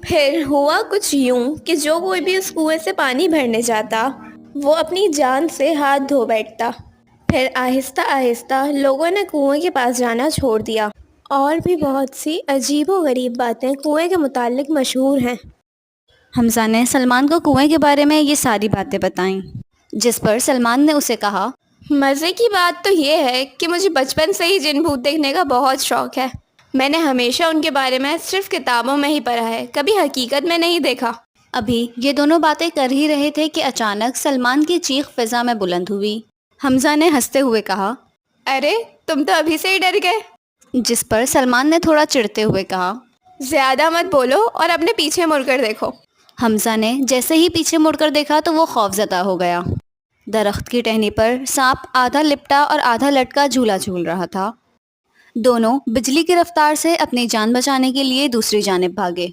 फिर हुआ कुछ यूं कि जो कोई भी उस कुएं से पानी भरने जाता वो अपनी जान से हाथ धो बैठता। फिर आहिस्ता आहिस्ता लोगों ने कुएं के पास जाना छोड़ दिया। और भी बहुत सी अजीबो गरीब बातें कुएं के मुतालिक मशहूर हैं। हमजा ने सलमान को कुएं के बारे में ये सारी बातें बताईं, जिस पर सलमान ने उसे कहा, मज़े की बात तो ये है कि मुझे बचपन से ही जिन भूत देखने का बहुत शौक है। मैंने हमेशा उनके बारे में सिर्फ किताबों में ही पढ़ा है, कभी हकीकत में नहीं देखा। अभी ये दोनों बातें कर ही रहे थे कि अचानक सलमान की चीख फिजा में बुलंद हुई। हमजा ने हंसते हुए कहा, अरे तुम तो अभी से ही डर गए। जिस पर सलमान ने थोड़ा चिढ़ते हुए कहा, ज़्यादा मत बोलो और अपने पीछे मुड़कर देखो। हमजा ने जैसे ही पीछे मुड़कर देखा तो वो खौफजदा हो गया। दरख्त की टहनी पर सांप आधा लिपटा और आधा लटका झूला झूल रहा था। दोनों बिजली की रफ्तार से अपनी जान बचाने के लिए दूसरी जानिब भागे।